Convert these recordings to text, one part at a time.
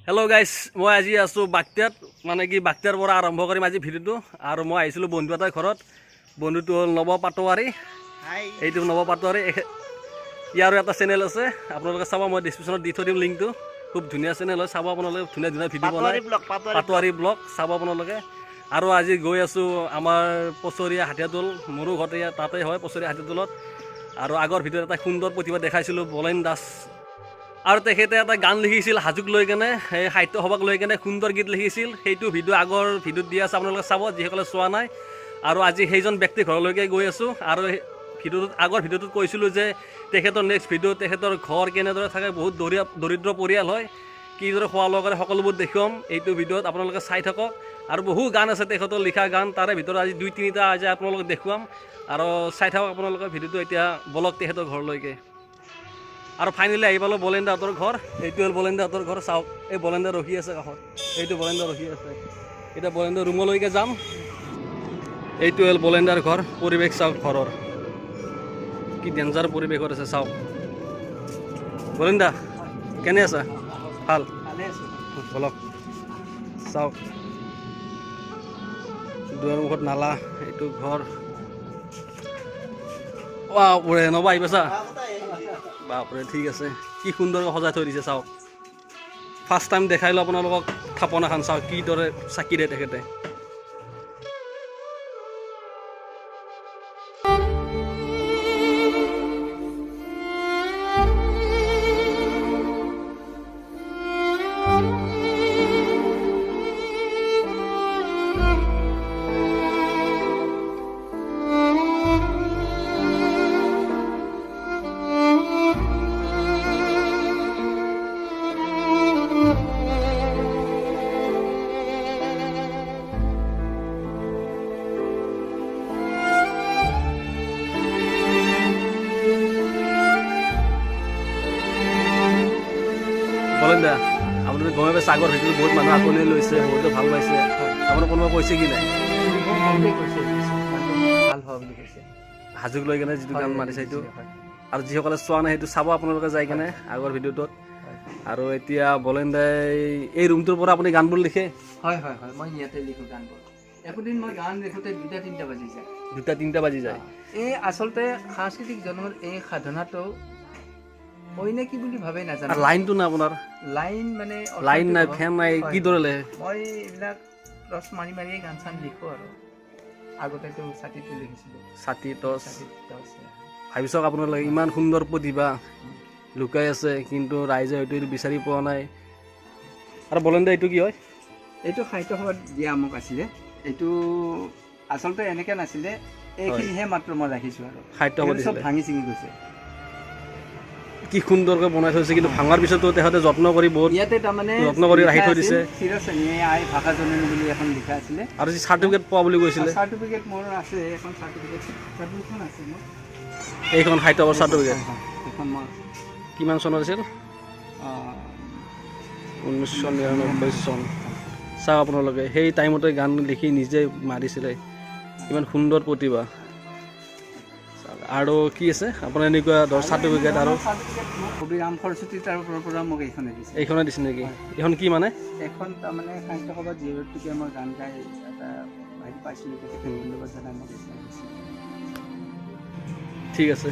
Hello guys मैं आज आसो बाक्तियात माने कि बाक्तियार पर आरम्भ करिम आज भिडिओ और मैं आइसिलो बंधु एटार घरत बंधुটো हल नव पाटोवारी এইটো नव पाटोवारी ইয়াৰো এটা চেনেল আছে আপোনালোকে চাব মই ডেসক্ৰিপচনত দি থৈ দিম লিংকটো খুব ধুনীয়া চেনেল হয় চাব আপোনালোকে ধুনীয়া ধুনীয়া ভিডিও বনায় পাটোৱাৰী ব্লগ চাব আপোনালোকে আৰু আজি গৈ আছো আমাৰ পছৰীয়া হাতিয়াতোল মোৰো ঘৰ তাতে হয় পছৰীয়া হাতিয়াতোলত আৰু আগৰ ভিডিঅ'ত এটা সুন্দৰ প্ৰতিভা দেখাইছিলো বলেন দাস আৰু তেখেতে এটা গান লিখিছিল হাজুক লৈ কেনে এই সাহিত্য সভাক লৈ কেনে সুন্দৰ গীত লিখিছিল সেইটো ভিডিঅ' আগৰ ভিডিঅ'ত দি আছে আপোনালোকে চাব যিসকলে চোৱা নাই আৰু আজি সেইজন ব্যক্তি ঘৰলৈকে গৈ আছো আৰু ভিডিঅ'টোত আগৰ ভিডিঅ'টোত কৈছিলোঁ যে তেখেতৰ নেক্সট ভিডিঅ' তেখেতৰ ঘৰ কেনেদৰে থাকে বহুত দৰিদ্ৰ পৰিয়াল হয় কিদৰে খোৱা লোৱা কৰে সকলোবোৰ দেখুৱাম এইটো ভিডিঅ'ত আপোনালোকে চাই থাকক আৰু বহু গান আছে তেখেতৰ লিখা গান তাৰে ভিতৰত আজি 2-3টা আজি আপোনালোকক দেখুৱাম আৰু চাই থাকক আপোনালোকে ভিডিঅ'টো এতিয়া বলক তেখেতৰ ঘৰলৈকে আৰু ফাইনেলি আহি পালোঁ বলেন দাহঁতৰ ঘৰ এইটো হ'ল বলেন দাহঁতৰ ঘৰ চাওক এই বলেন দা ৰখি আছে কাষত এইটো বলেন দা ৰখি আছে এতিয়া বলেন দা ৰুমলৈকে যাম এইটো হ'ল বলেন দাৰ ঘৰ পৰিৱেশ চাওক ঘৰৰ কি ডেঞ্জাৰ পৰিৱেশত আছে চাওক বলেন দা কেনে আছা ভাল বলক চাওক দুৱাৰ মুখত নালা এইটো ঘৰ বাপৰে নবা আহি পাইছা বাপৰে ঠিক আছে কি সুন্দৰকৈ সজাই থৈ দিছে চাওক ফাৰ্ষ্ট টাইম দেখাইলোঁ আপোনালোকক থাপনাখন চাওক কিদৰে চাকি দিয়ে তেখেতে বলেন দা আপোনালোকে গমে পাইছে আগৰ ভিডিঅ'ত বহুত মানুহ আকোৱালি লৈছে বহুতে ভাল পাইছে আপোনাৰ কোনোবা কৈছে কি নাই ভাল হোৱা বুলি কৈছে হাজুক লৈ কেনে যিটো গান মাৰিছে সেইটো আৰু যিসকলে চোৱা নাই সেইটো চাব আপোনালোকে যাই কেনে আগৰ ভিডিঅ'টোত আৰু এতিয়া বলেন দাই এই ৰুমটোৰ পৰা আপুনি গানবোৰ লিখে হয় হয় হয় মই ইয়াতে লিখোঁ গানবোৰ একদিন মই গান লিখোঁতে 2-3টা বাজি যায় 2-3টা বাজি যায় এই আচলতে সাংস্কৃতিক জন্মৰ এই সাধনাটো অইনে কি বুলি ভাবে নাজানো লাইনটো না আপোনাৰ লাইন মানে লাইন নাই ফেন নাই কি দৰে লে মই এইবিলাক ৰস মাৰি মাৰিয়ে গান চান লিখোঁ আৰু আগতেতো ছাতিটো লিখিছিলোঁ ছাতি টচ ভাবি চাওক আপোনালোকে ইমান সুন্দৰ প্ৰতিভা লুকাই আছে কিন্তু ৰাইজে হয়তো এইটো বিচাৰি পোৱা নাই আৰু বলেন দা এইটো কি হয় এইটো সাহিত্য সভাত দিয়া মোক আছিলে এইটো আচলতে এনেকৈ নাছিলে এইখিনিহে মাত্ৰ মই ৰাখিছোঁ আৰু সাহিত্য সভা চব ভাঙি চিঙি গৈছে কি সুন্দৰকৈ বনাই থৈছে কিন্তু ভাঙাৰ পিছতো তেখেতে যত্ন কৰি বহুত ইয়াতে তাৰমানে যত্ন কৰি ৰাখি থৈ দিছে চিৰচেনীয়ে আই ভাষা জননী বুলি এখন লিখা আছিলে আৰু যি চাৰ্টিফিকেট পোৱা বুলি কৈছিলে চাৰ্টিফিকেট মোৰ আছে এখন চাৰ্টিফিকেট আছে মোৰ এইখন সাহিত্য সভাৰ চাৰ্টিফিকেট এখন মোৰ কিমান চনত আছিল 1999 চন চাওক আপোনালোকে সেই টাইমতে গান লিখি নিজে মাৰিছিলে ইমান সুন্দৰ প্ৰতিভা আৰু কি আছে আপোনাৰ এনেকুৱা ধৰ চাৰ্টিফিকেট আৰু কবি ৰাম সৰস্বতী তাৰ পৰা মোক এইখনে দিছে এইখনে দিছে নেকি এইখন কি মানে এখন তাৰমানে সাহিত্য সভাত যিহেতুকে মই গান গাই এটা হেৰি পাইছিলোঁ তেখেতে ধন্যবাদ জনাই মোক এইখন দিছে ঠিক আছে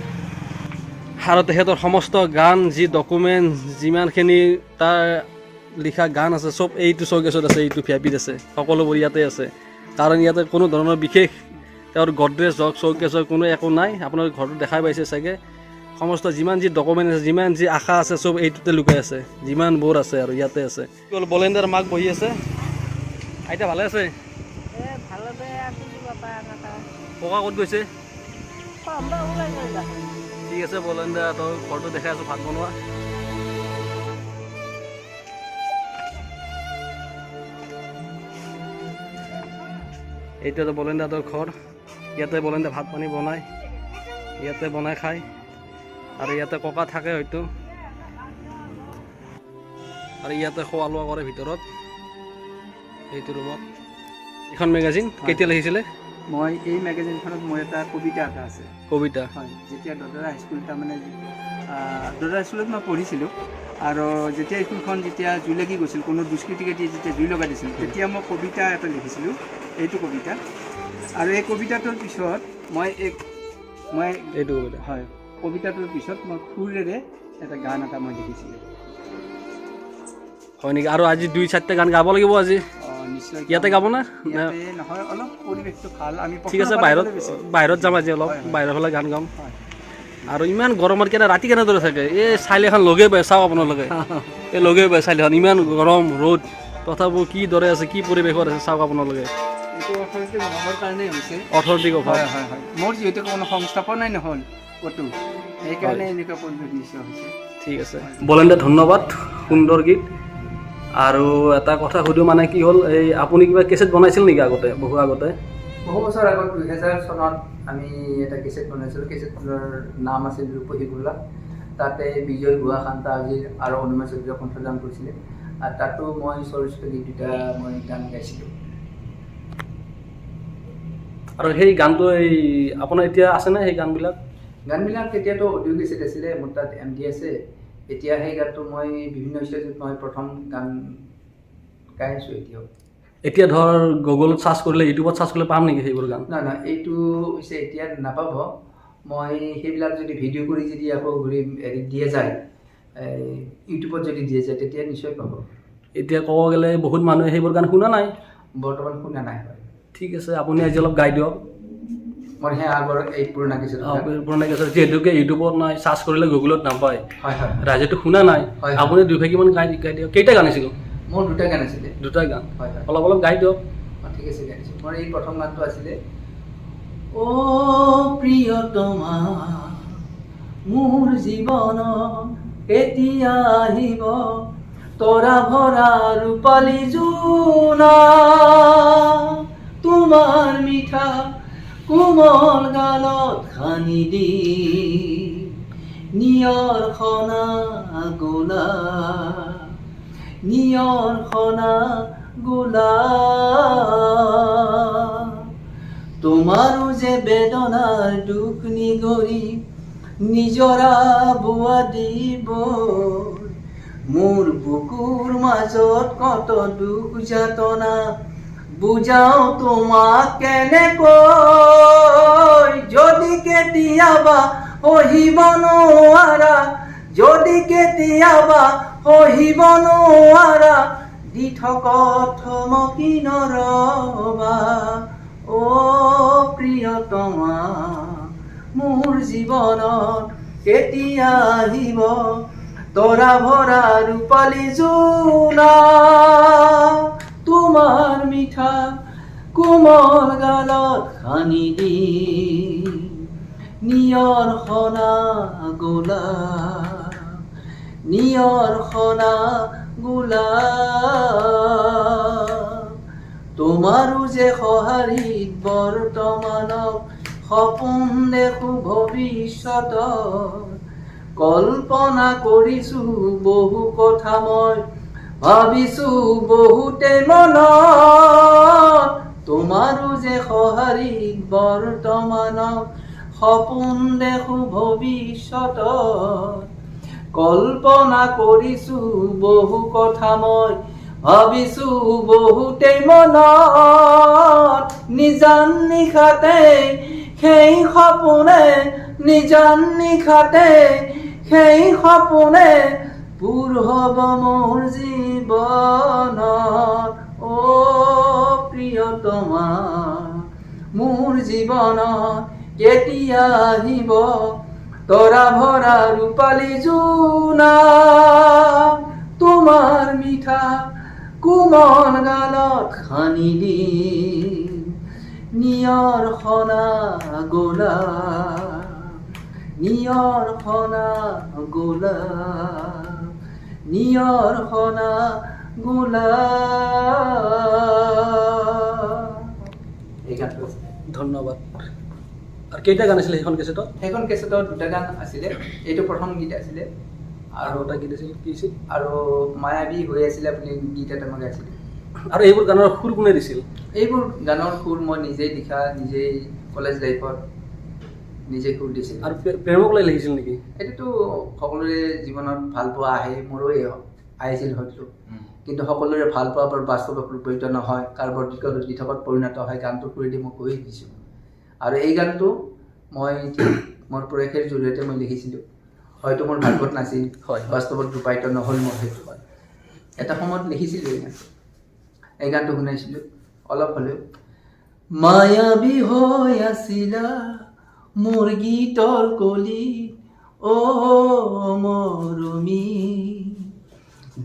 আৰু তেখেতৰ সমস্ত গান যি ডকুমেণ্ট যিমানখিনি তাৰ লিখা গান আছে চব এইটো চৌকেছত আছে এইটো ভিআইপিত আছে সকলোবোৰ ইয়াতে আছে কাৰণ ইয়াতে কোনো ধৰণৰ বিশেষ তেওঁৰ গডৰেজ হওক চৌকেছ হওক কোনো একো নাই আপোনাৰ ঘৰটো দেখাই পাইছে চাগে সমস্ত যিমান যি ডকুমেণ্ট আছে যিমান যি আশা আছে চব এইটোতে লুকাই আছে যিমানবোৰ আছে আৰু ইয়াতে আছে বলেন দাৰ মাক বহি আছে আইতা ভালে আছে ককা ক'ত গৈছে ঠিক আছে বলেন দা তই ঘৰটো দেখাই আছোঁ ভাত বনোৱা এইটো বলেন দাহঁতৰ ঘৰ ইয়াতে বলেন দা ভাত পানী বনায় ইয়াতে বনাই খায় আৰু ইয়াতে ককা থাকে হয়তো আৰু ইয়াতে খোৱা লোৱা কৰে ভিতৰত এইটো ৰুমত এখন মেগাজিন কেতিয়া লিখিছিলে মই এই মেগাজিনখনত মোৰ এটা কবিতা এটা আছে কবিতা হয় যেতিয়া দদৰা হাইস্কুল তাৰমানে দদা স্কুলত মই পঢ়িছিলোঁ আৰু যেতিয়া স্কুলখন যেতিয়া জুই লাগি গৈছিল কোনো দুষ্কৃতিকাৰীয়ে যেতিয়া জুই লগাই দিছিল তেতিয়া মই কবিতা এটা লিখিছিলোঁ এইটো কবিতা আৰু এই কবিতাটোৰ পিছত মই এইটো কবিতা হয় কবিতাটোৰ পিছত মই সুৰেৰে এটা গান এটা মই লিখিছিলোঁ হয় নেকি আৰু আজি 2-4টা গান গাব লাগিব আজি নিশ্চয় ইয়াতে গাব না ইয়াতে নহয় অলপ পৰিৱেশটো ভাল আমি ঠিক আছে বাহিৰত যাম আজি অলপ বাহিৰৰ ফালে গান গাম আৰু ইমান গৰমত ৰাতি কেনেদৰে থাকে এই চাইল এখন লগে পাই চাওক আপোনালোকে এই লগে পাই চাইলখন ইমান গৰম ৰ'দ তথাপিও কি দৰে আছে কি পৰিৱেশত আছে চাওক আপোনালোকে এইটো অৰ্থনৈতিক অভাৱৰ কাৰণেই হৈছে অৰ্থনৈতিক অভাৱ হয় হয় হয় মোৰ যিহেতু কোনো সংস্থাপনেই নহ'ল ক'তো সেইকাৰণে এনেকুৱা পৰিৱেশ নিশ্চয় হৈছে ঠিক আছে বলেন ধন্যবাদ সুন্দৰ গীত আৰু এটা কথা সুধো মানে কি হ'ল এই আপুনি কিবা কেছেট বনাইছিল নেকি আগতে বহু আগতে বহু বছৰ আগত 2000 চনত আমি এটা কেছেট বনাইছিলোঁ কেছেটখনৰ নাম আছিল ৰূপহী গোলা তাতে বিজয় গুৱা শান্তা আজিৰ আৰু অনুমা চৌধুৰীয়ে কণ্ঠদান কৰিছিলে আৰু তাতো মই চলচ্চিত্ৰ গীত দুটা মই গান গাইছিলোঁ আৰু সেই গানটো এই আপোনাৰ এতিয়া আছেনে সেই গানবিলাক তেতিয়াতো অডিঅ' কেছেট আছিলে মোৰ তাত MD আছে এতিয়া সেই গানটো মই বিভিন্ন ষ্টেজত মই প্ৰথম গান গাই আছোঁ এতিয়া ধৰ গুগলত চাৰ্চ কৰিলে ইউটিউবত চাৰ্চ কৰিলে পাম নেকি সেইবোৰ গান নাই এইটো হৈছে এতিয়া নাপাব মই সেইবিলাক যদি ভিডিঅ' কৰি যদি আকৌ ঘূৰি দিয়া যায় ইউটিউবত যদি দিয়া যায় তেতিয়া নিশ্চয় পাব এতিয়া ক'ব গ'লে বহুত মানুহে সেইবোৰ গান শুনা নাই বৰ্তমান শুনা নাই ঠিক আছে আপুনি আজি অলপ গাই দিয়ক মই সেই আগৰ এই পুৰণা কেছেট যিহেতুকে ইউটিউবত নাই চাৰ্চ কৰিলে গুগলত নাপায় হয় হয় ৰাইজেতো শুনা নাই আপুনি 2 মান গাই দিয়ক কেইটা গান আছিল মোৰ দুটা গান আছিলে গান অলপ অলপ গাই দিয়ক ঠিক আছে গাই দিছোঁ মোৰ এই প্ৰথম গানটো আছিলে অ প্ৰিয়তমা মোৰ জীৱন এতিয়া আহিব তৰা ভৰা ৰূপালী জোনা তোমাৰ মিঠা কোমল গালত সানি দি নিয়ৰ খনা গোলা নিয়ৰ খনা গোলা তোমাৰো যে বেদনাৰ দুখ নিগৰি নিজৰা বোৱা দিব মোৰ বুকুৰ মাজত কত দুখ যাতনা বুজাও তোমাক কেনেকৈ যদি কেতিয়াবা সহিব নোৱাৰা যদি কেতিয়াবা সহিব নোৱাৰা দি থক থমকি নৰবা অ প্ৰিয়তমা মোৰ জীৱনত কেতিয়া আহিব তৰা ভৰা ৰূপালী জোনা তোমাৰ মিঠা কোমল গালত সানি দি নিয়ৰ খনা গোলা নিয়ৰ খনা গোলা তোমাৰো যে সঁহাৰিত বৰ্তমানক সপোন দেখো ভৱিষ্যত কল্পনা কৰিছো বহু কথা মই ভাবিছো বহুতে মনত তোমাৰো যে সঁহাৰিত বৰ্তমানক সপোন দেখো ভৱিষ্যত কল্পনা কৰিছো বহু কথা মই ভাবিছো বহুতে মনত নিজান নিশাতে সেই সপোনে নিজান নিশাতে সেই সপোনে পূৰ হ'ব মোৰ জীৱনত অ প্ৰিয়তমা মোৰ জীৱনত কেতিয়া আহিব তৰা ভৰা ৰূপালী জোনা তোমাৰ মিঠা কোমল গালত সানি দি নিয়ৰ খনা গোলা নিয়ৰ খনা গোলা নিয়ৰ খনা গোলা এই গানটো ধন্যবাদ আৰু কেইটা গান আছিলে সেইখন কেছেটত দুটা গান আছিলে এইটো প্ৰথম গীত আছিলে আৰু এটা গীত আছিল কি আছিল আৰু মায়াবী হৈ আছিলে আপুনি গীত এটা মই গাইছিলে আৰু এইবোৰ গানৰ সুৰ কোনে দিছিল এইবোৰ গানৰ সুৰ মই নিজেই লিখা নিজেই কলেজ লাইফত নিজে সুৰ দিছিলোঁ। আৰু প্ৰেমক লৈ লিখিছিল নেকি? এইটোতো সকলোৰে জীৱনত ভাল পোৱা আহে, মোৰো আহিছিল হয়তো, কিন্তু সকলোৰে ভাল পোৱাৰ পৰা বাস্তৱত ৰূপায়িত নহয়, কাৰোবাৰ দিঠকত পৰিণত হয়। গানটো সুৰেদি মই কৈ দিছোঁ আৰু এই গানটো মই মোৰ প্ৰয়াসৰ জৰিয়তে মই লিখিছিলোঁ। হয়তো মোৰ ভাগ্যত নাছিল, বাস্তৱত ৰূপায়িত নহ'ল মোৰ সেইটো গান। এটা সময়ত লিখিছিলোঁ এই গানটো শুনাইছিলোঁ অলপ হ'লেও। মায়াবী হৈ আছিলা মোৰ গীতৰ কলি, অ' মৰমী,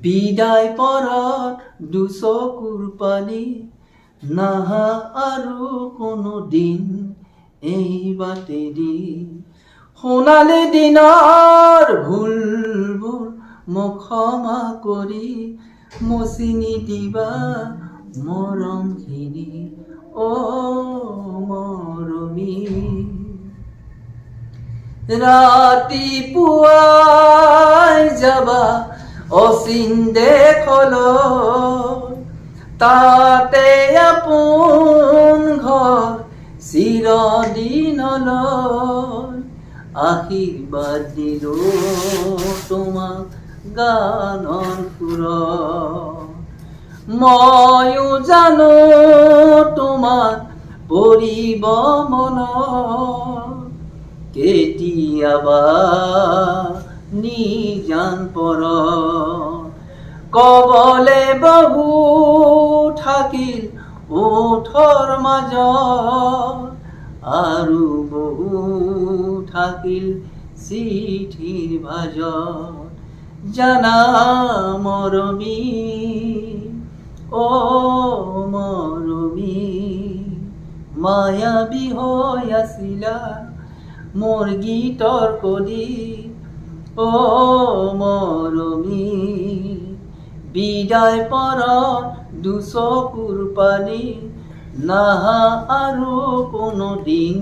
বিদায় পৰত দুচকুৰ পানী, নাহা আৰু কোনো দিন এই বাটেদি, সোণালী দিনৰ ভুলবোৰ মোক ক্ষমা কৰি, মচি নিদিবা মৰমখিনি, অ' মৰমী। ৰাতিপুৱাই যাবা অচিন দেশলৈ, তাতে আপোন ঘৰ চিৰদিনলৈ, আশীৰ্বাদ দিলোঁ তোমাক গানৰ সুৰত, ময়ো জানো তোমাক পৰিব মনত, কেতিয়াবা নিজান পৰত, কবলে বহু থাকিল ওঠৰ মাজত, আৰু বহু থাকিল চিঠিৰ ভাজত, জানা মৰমী, অ' মৰমী, মায়াবী হৈ আছিলা মোৰ গীতৰ কলি, অ' মৰমী, বিদায় পৰত দুচকুৰ পানী, নাহা আৰু কোনো দিন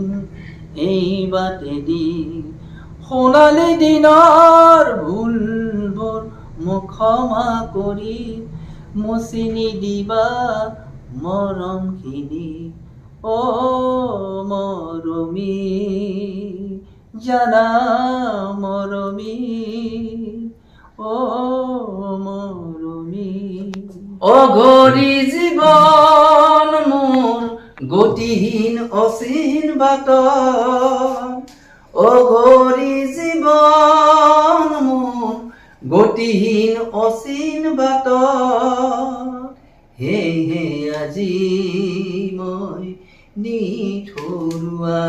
এই বাটেদি, সোণালী দিনৰ ভুলবোৰ মোক ক্ষমা কৰি, মচি নিদিবা মৰমখিনি, অ' মৰমী, জানা মৰমী, অ' মৰমী। অঘৰী জীৱন মোৰ গতিহীন অচিন বাট, অঘৰী জীৱন মোৰ গতিহীন অচিন বাট, সেয়েহে আজি মই নিথৰুৱা,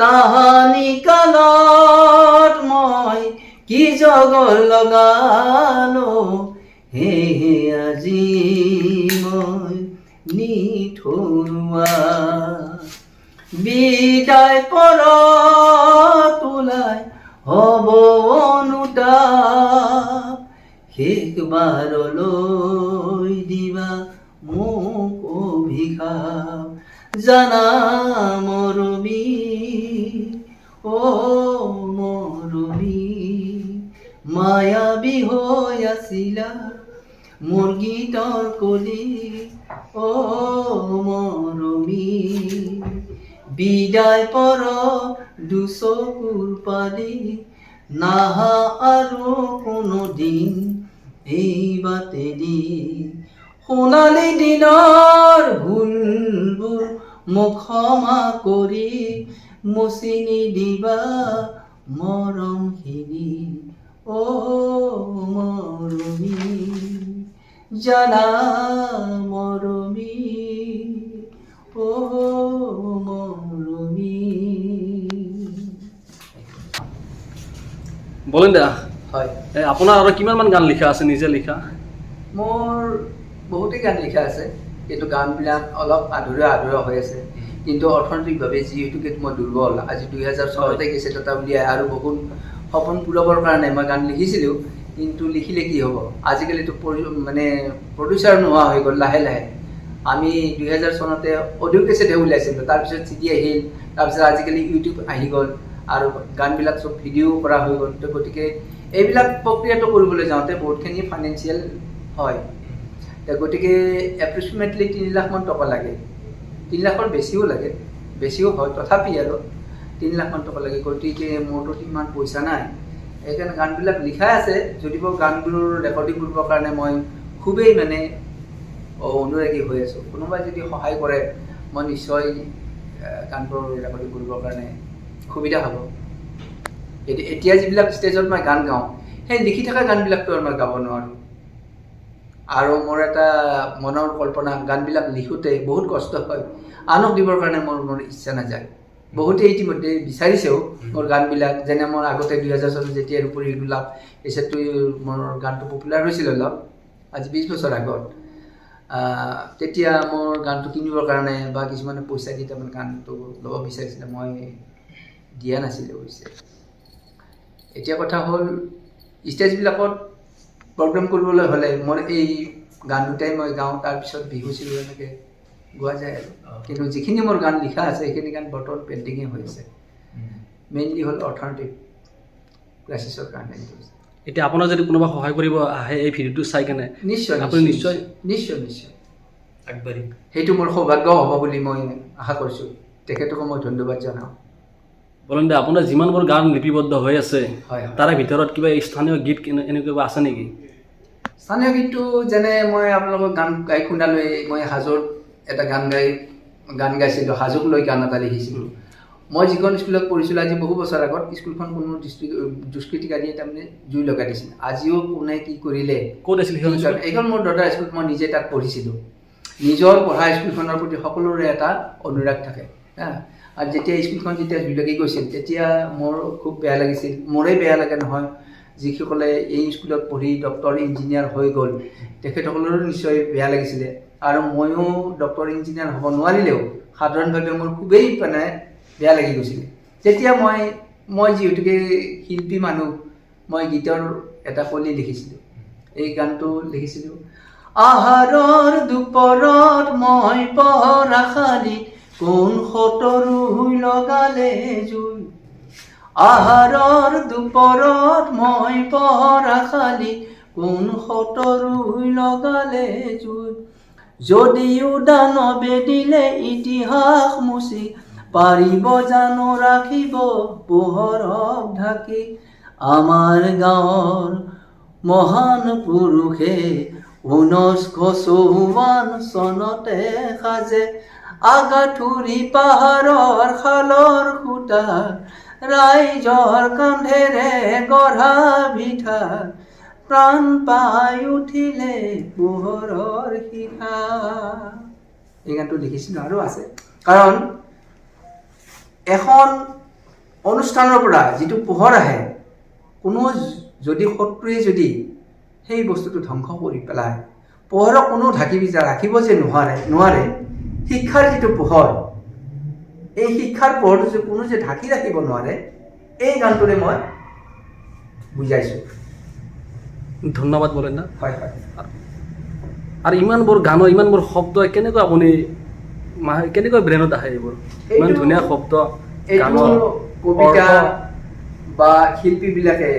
তাহানি কালত মই কি জগৰ লগালো, সেয়েহে আজি মই নিথৰুৱা, বিদায় পৰত ওলাই হ'ব অনুতাপ, শেষবাৰলৈ দিবা মোক অভিশাপ, জানা মৰমী, অ' মৰমী, মায়াবী হৈ আছিলা মোৰ গীতৰ কলি, অ' মৰমী, বিদায় পৰত দুচকুৰ পানী, নাহা আৰু কোনো দিন এই বাটেদি, সোণালী দিনৰ ভুলবোৰ মোক ক্ষমা কৰি, মচি নিদিবা মৰমখিনি, অ' মৰমী, জানা মৰমী, অ' মৰমী। বলেন দা, হয়, আপোনাৰ আৰু কিমানমান গান লিখা আছে নিজে লিখা? মোৰ বহুতেই গান লিখা আছে, কিন্তু গানবিলাক অলপ আধৰুৱা হৈ আছে, কিন্তু অৰ্থনৈতিকভাৱে যিহেতুকে মই দুৰ্বল, আজি 2006 কেছেট এটা উলিয়াই আৰু বহুত সপোন পূৰাবৰ কাৰণে মই গান লিখিছিলোঁ, কিন্তু লিখিলে কি হ'ব, আজিকালিতো মানে প্ৰডিউচাৰ নোহোৱা হৈ গ'ল লাহে লাহে। আমি 2000 চনতে অডিঅ' কেছেটহে উলিয়াইছিলোঁ, তাৰপিছত CD আহিল, তাৰপিছত আজিকালি ইউটিউব আহি গ'ল আৰু গানবিলাক চব ভিডিঅ' কৰা হৈ গ'ল। তো গতিকে এইবিলাক প্ৰক্ৰিয়াটো কৰিবলৈ যাওঁতে বহুতখিনি ফাইনেন্সিয়েল হয়, গতিকে এপ্ৰক্সিমেটলি 3 লাখমান টকা লাগে, 3 লাখৰ বেছিও লাগে, বেছিও হয়, তথাপি আৰু 3 লাখ মান টকা লাগে, গতিকে মোৰতো ইমান পইচা নাই। সেইকাৰণে গানবিলাক লিখাই আছে, যদিও গানবোৰ ৰেকৰ্ডিং কৰিবৰ কাৰণে মই খুবেই মানে অনুৰাগী হৈ আছোঁ। কোনোবাই যদি সহায় কৰে মই নিশ্চয় গানবোৰ ৰেকৰ্ডিং কৰিবৰ কাৰণে সুবিধা হ'ব। এতিয়া যিবিলাক ষ্টেজত মই গান গাওঁ, সেই লিখি থকা গানবিলাকতো মই গাব নোৱাৰোঁ। আৰু মোৰ এটা মনৰ কল্পনা, গানবিলাক লিখোঁতে বহুত কষ্ট হয়, আনক দিবৰ কাৰণে মোৰ ইচ্ছা নাযায়। বহুতে ইতিমধ্যে বিচাৰিছেও মোৰ গানবিলাক, যেনে মোৰ আগতে 2000 চনত যেতিয়া ৰূপহী গোলাপ কেছেটটো মোৰ গানটো পপুলাৰ হৈছিল অলপ, আজি 20 বছৰ আগত, তেতিয়া মোৰ গানটো কিনিবৰ কাৰণে বা কিছুমানে পইচা দি তাৰমানে গানটো ল'ব বিচাৰিছিলে, মই দিয়া নাছিলোঁ অৱশ্যে। এতিয়া কথা হ'ল ষ্টেজবিলাকত প্ৰগ্ৰেম কৰিবলৈ হ'লে মোৰ এই গান দুটাই মই গাওঁ, তাৰপিছত বিহু চিহু এনেকৈ গোৱা যায় আৰু। কিন্তু যিখিনি মোৰ গান লিখা আছে সেইখিনি গান বৰ্তমান পেইণ্টিঙে হৈ আছে। মেইনলি হ'ল অৰ্থনৈতিক ক্ৰাইচিছৰ কাৰণে। এতিয়া আপোনাৰ যদি কোনোবা সহায় কৰিব আহে এই ভিডিঅ'টো চাই কেনে, নিশ্চয় আপুনি নিশ্চয় নিশ্চয় নিশ্চয় আগবাঢ়িম, সেইটো মোৰ সৌভাগ্য হ'ব বুলি মই আশা কৰিছোঁ। তেখেতকো মই ধন্যবাদ জনাওঁ। বলেন দে, আপোনাৰ যিমানবোৰ গান লিপিবদ্ধ হৈ আছে হয় তাৰে ভিতৰত কিবা স্থানীয় গীত এনেকুৱা আছে নেকি? স্থানীয় গীতটো যেনে মই আপোনালোকক গান গাই শুনালৈ, মই হাজোত এটা গান গাইছিলোঁ, হাজোক লৈ গান এটা লিখিছিলোঁ। মই যিখন স্কুলত পঢ়িছিলোঁ আজি বহু বছৰ আগত, স্কুলখন কোনো দুষ্কৃতিকাৰীয়ে তাৰমানে জুই লগাই দিছিল। আজিও কোনে কি কৰিলে, ক'ত আছিল সেইখন? এইখন মোৰ দাদাৰ স্কুলত, মই নিজে তাত পঢ়িছিলোঁ। নিজৰ পঢ়া স্কুলখনৰ প্ৰতি সকলোৰে এটা অনুৰাগ থাকে। আৰু যেতিয়া স্কুলখন যেতিয়া জুই লাগি গৈছিল তেতিয়া মোৰ খুব বেয়া লাগিছিল। মোৰেই বেয়া লাগে নহয়, যিসকলে এই স্কুলত পঢ়ি ডক্টৰ ইঞ্জিনিয়াৰ হৈ গ'ল তেখেতসকলৰো নিশ্চয় বেয়া লাগিছিলে। আৰু ময়ো ডক্টৰ ইঞ্জিনিয়াৰ হ'ব নোৱাৰিলেও সাধাৰণভাৱে মোৰ খুবেই মানে বেয়া লাগি গৈছিলে। তেতিয়া মই যিহেতুকে শিল্পী মানুহ, মই গীতৰ এটা শৈলী লিখিছিলোঁ। এই গানটো লিখিছিলোঁ। আহাৰৰ দুপৰত মই পহৰা খালি, কোন সতৰু লগালে জুই। আহাৰৰ দুপৰত মই পহৰা খালি, কোন সতৰু লগালে জুই। যদিও দানৱে দিলে ইতিহাস মুচি, পাৰিব জানো ৰাখিব পোহৰক ঢাকি। আমাৰ গাঁৱৰ মহান পুৰুষে 1954 চনতে সাজে, আগাথুৰি পাহাৰৰ খালৰ খুটা, ৰাইজৰ কান্ধেৰে গঢ়া ভিঠা, প্ৰাণ পাই উঠিলে পোহৰৰ শিখা। এই গানটো লিখিছিলোঁ আৰু আছে। কাৰণ এখন অনুষ্ঠানৰ পৰা যিটো পোহৰ আহে, কোনো যদি শত্ৰুৱে যদি সেই বস্তুটো ধ্বংস কৰি পেলায়, পোহৰক কোনো ৰাখিব যে নোৱাৰে, শিক্ষাৰ যিটো পোহৰ, এই শিক্ষাৰ পোহৰটো যে কোনো যে ঢাকি ৰাখিব নোৱাৰে, এই গানটোৰে মই বুজাইছোঁ। ধন্যবাদ বলেন না। হয় হয়। আৰু ইমানবোৰ গানৰ ইমানবোৰ শব্দ কেনেকৈ আপুনি কেনেকৈ ব্ৰেইনত আহে এইবোৰ? ইমান ধুনীয়া শব্দ, গানৰ কবিতা বা শিল্পীবিলাকে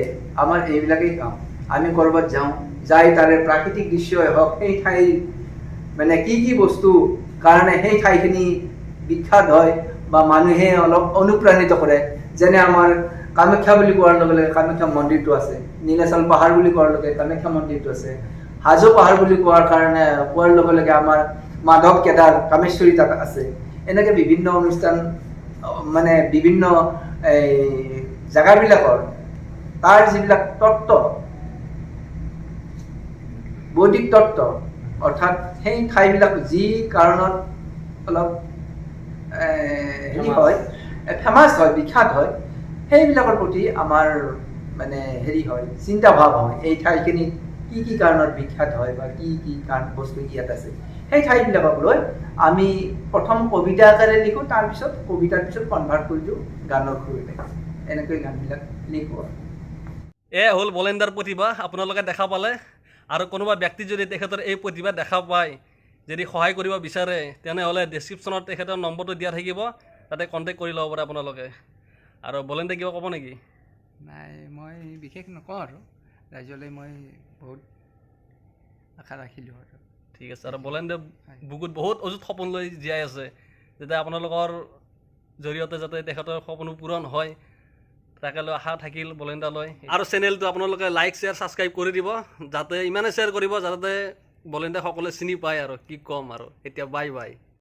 আমাৰ এইবিলাকেই কাম। আমি ক'ৰবাত যাওঁ, যাই তাৰে প্ৰাকৃতিক দৃশ্যই হওক, সেই ঠাইৰ মানে কি কি বস্তু কাৰণে সেই ঠাইখিনি বিখ্যাত হয় বা মানুহে অলপ অনুপ্ৰাণিত কৰে। যেনে আমাৰ কামাখ্যা বুলি কোৱাৰ লগে লগে কামাখ্যা মন্দিৰটো আছে, নীলাচল পাহাৰ বুলি কোৱাৰ লগে কামাখ্যা মন্দিৰটো আছে, হাজো পাহাৰ বুলি কোৱাৰ লগে লগে আমাৰ মাধৱ কেদাৰ কামেশ্বৰী তাত আছে। এনেকৈ বিভিন্ন অনুষ্ঠান মানে বিভিন্ন জেগাবিলাকৰ তাৰ যিবিলাক তত্ত্ব, বৌদ্ধিক তত্ত্ব, অৰ্থাৎ সেই ঠাইবিলাক যি কাৰণত অলপ ফেমাছ হয়, বিখ্যাত হয়, সেইবিলাকৰ প্ৰতি আমাৰ মানে হয়, চিন্তা ভাৱ হয়। এই ঠাইখিনি কি কি কাৰণত বিখ্যাত হয় বা কি কি বস্তু ইয়াত আছে, সেই ঠাইবিলাকক লৈ আমি প্ৰথম কবিতা আকাৰে লিখোঁ, তাৰপিছত কবিতাৰ পিছত কনভাৰ্ট কৰি দিওঁ গানৰ সুৰলৈ। এনেকৈ গানবিলাক লিখোঁ। হ'ল বলেণ্ডাৰ প্ৰতিভা আপোনালোকে দেখা পালে। আৰু কোনোবা ব্যক্তি যদি তেখেতৰ এই প্ৰতিভা দেখা পায়, যদি সহায় কৰিব বিচাৰে, তেনেহ'লে ডেছক্ৰিপশ্যনত তেখেতৰ নম্বৰটো দিয়া থাকিব, তাতে কণ্টেক্ট কৰি ল'ব পাৰে আপোনালোকে। আৰু বলেণ্ডে কিবা ক'ব নেকি? নাই, মই বিশেষ নকওঁ আৰু ৰাইজলৈ মই বহুত আশা ৰাখিলোঁ আৰু। ঠিক আছে। আৰু বলেণ্ডে বুকুত বহুত অযুত সপোন লৈ জীয়াই আছে, যেতিয়া আপোনালোকৰ জৰিয়তে যাতে তেখেতৰ সপোন পূৰণ হয় তাকে লৈ আশা থাকিল বলেণ্টালৈ। আৰু চেনেলটো আপোনালোকে লাইক শ্বেয়াৰ ছাবস্ক্ৰাইব কৰি দিব, যাতে ইমানে শ্বেয়াৰ কৰিব যাতে বলেণ্টাই সকলোৱে চিনি পায়। আৰু কি ক'ম আৰু এতিয়া বাই বাই।